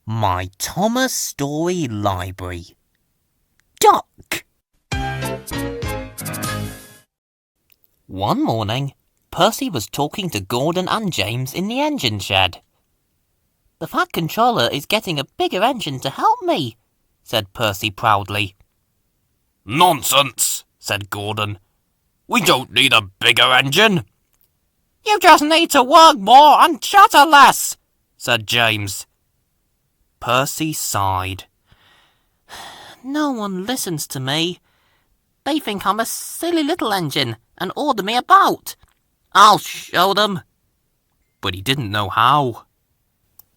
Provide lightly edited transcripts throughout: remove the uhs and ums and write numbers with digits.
My Thomas Story Library. Duck! One morning, Percy was talking to Gordon and James in the engine shed. "The Fat Controller is getting a bigger engine to help me," said Percy proudly. "Nonsense," said Gordon. "We don't need a bigger engine." "You just need to work more and chatter less," said James. Percy sighed. "No one listens to me. They think I'm a silly little engine and order me about. I'll show them." But he didn't know how.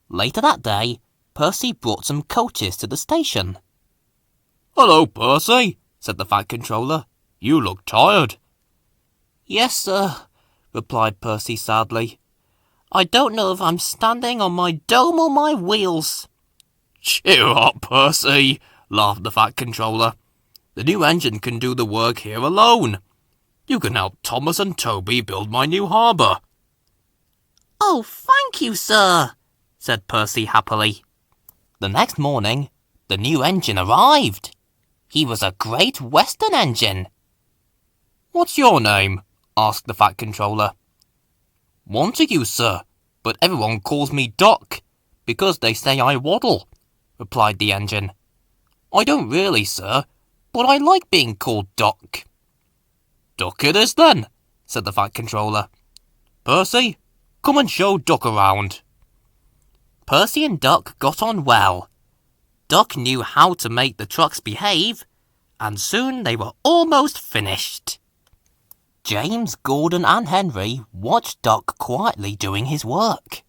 Later that day, Percy brought some coaches to the station. "Hello, Percy," said the Fat Controller. "You look tired." "Yes, sir," replied Percy sadly. "I don't know if I'm standing on my dome or my wheels." "Cheer up, Percy," laughed the Fat Controller. "The new engine can do the work here alone. You can help Thomas and Toby build my new harbour." "Oh, thank you, sir," said Percy happily. The next morning, the new engine arrived. He was a Great Western engine. "What's your name?" asked the Fat Controller. "Montague, sir, but everyone calls me Duck, because they say I waddle," replied the engine. "I don't really, sir, but I like being called Duck." "Duck it is then," said the Fat Controller. "Percy, come and show Duck around." Percy and Duck got on well. Duck knew how to make the trucks behave, and soon they were almost finished. James, Gordon and Henry watched Duck quietly doing his work.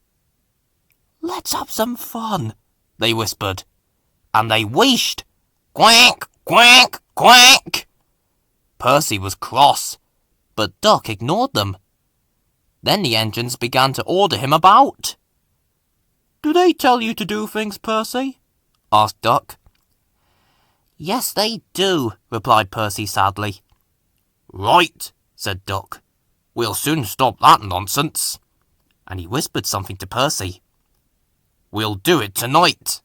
"Let's have some fun," they whispered, and they wheeshed. "Quack, quack, quack." Percy was cross, but Duck ignored them. Then the engines began to order him about. "Do they tell you to do things, Percy?" asked Duck. "Yes, they do," replied Percy sadly. "Right," said Duck. "We'll soon stop that nonsense." And he whispered something to Percy. "We'll do it tonight."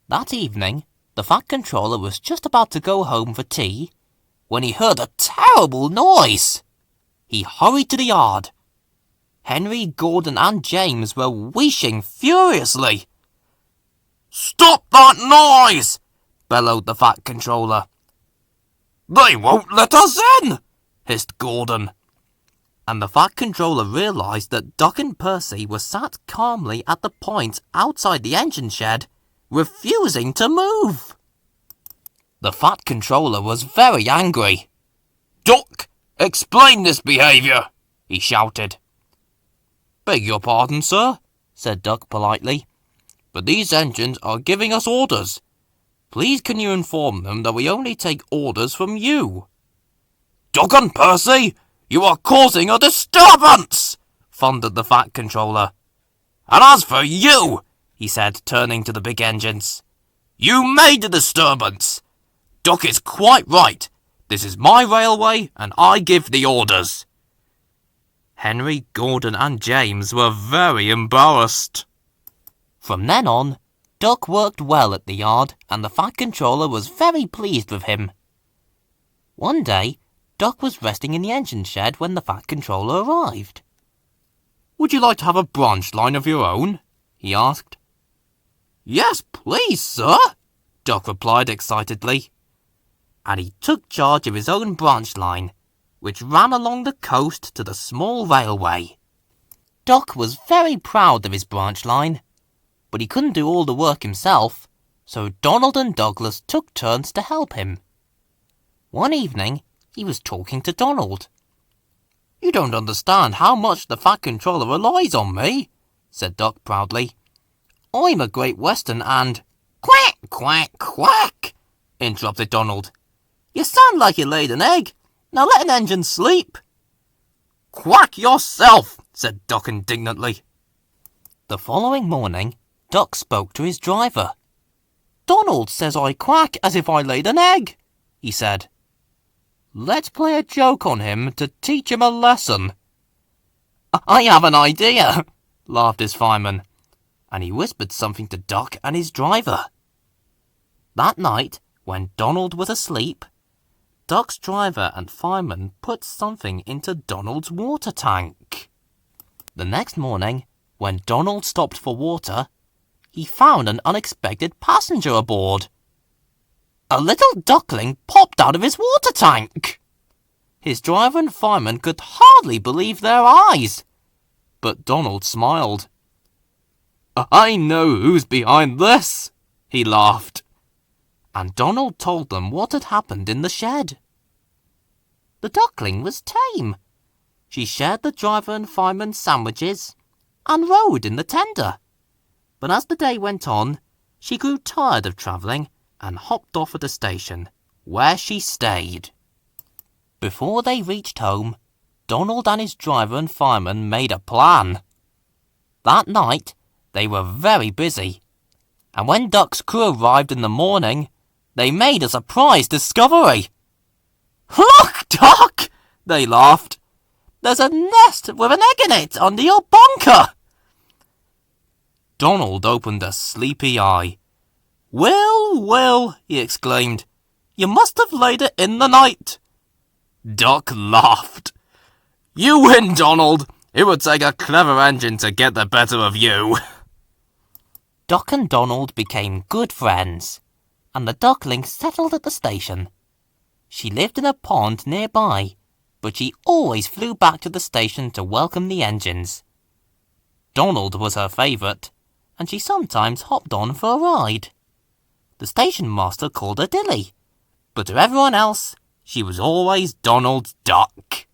That evening, the Fat Controller was just about to go home for tea when he heard a terrible noise. He hurried to the yard. Henry, Gordon and James were wheezing furiously. "Stop that noise!" bellowed the Fat Controller. "They won't let us in!" hissed Gordon. And the Fat Controller realised that Duck and Percy were sat calmly at the point outside the engine shed, refusing to move. The Fat Controller was very angry. "Duck, explain this behaviour!" he shouted. "Beg your pardon, sir," said Duck politely, "but these engines are giving us orders. Please can you inform them that we only take orders from you?" "Duck and Percy, you are causing a disturbance!" thundered the Fat Controller. "And as for you," he said, turning to the big engines, "you made the disturbance. Duck is quite right. This is my railway, and I give the orders." Henry, Gordon and James were very embarrassed. From then on, Duck worked well at the yard, and the Fat Controller was very pleased with him. One day, Duck was resting in the engine shed when the Fat Controller arrived. "Would you like to have a branch line of your own?" he asked. "Yes, please, sir," Duck replied excitedly. And he took charge of his own branch line, which ran along the coast to the small railway. Duck was very proud of his branch line, but he couldn't do all the work himself, so Donald and Douglas took turns to help him. One evening, he was talking to Donald. "You don't understand how much the Fat Controller relies on me," said Duck proudly. "I'm a Great Western and—" "Quack, quack, quack," interrupted Donald. "You sound like you laid an egg. Now let an engine sleep." "Quack yourself," said Duck indignantly. The following morning, Duck spoke to his driver. "Donald says I quack as if I laid an egg," he said. "Let's play a joke on him to teach him a lesson." "I have an idea," laughed his fireman. and he whispered something to Duck and his driver. That night, when Donald was asleep, Duck's driver and fireman put something into Donald's water tank. The next morning, when Donald stopped for water, he found an unexpected passenger aboard. A little duckling popped out of his water tank. His driver and fireman could hardly believe their eyes. But Donald smiled. "I know who's behind this," he laughed. And Donald told them what had happened in the shed. The duckling was tame. She shared the driver and fireman's sandwiches and rode in the tender. But as the day went on, she grew tired of travelling and hopped off at a station, where she stayed. Before they reached home, Donald and his driver and fireman made a plan. That night, they were very busy, and when Duck's crew arrived in the morning, they made a surprise discovery. "Look, Duck!" they laughed. "There's a nest with an egg in it under your bunker." Donald opened a sleepy eye. Well, he exclaimed. "You must have laid it in the night." Duck laughed. "You win, Donald. It would take a clever engine to get the better of you." Duck and Donald became good friends, and the duckling settled at the station. She lived in a pond nearby, but she always flew back to the station to welcome the engines. Donald was her favourite, and she sometimes hopped on for a ride. The station master called her Dilly, but to everyone else, she was always Donald's duck.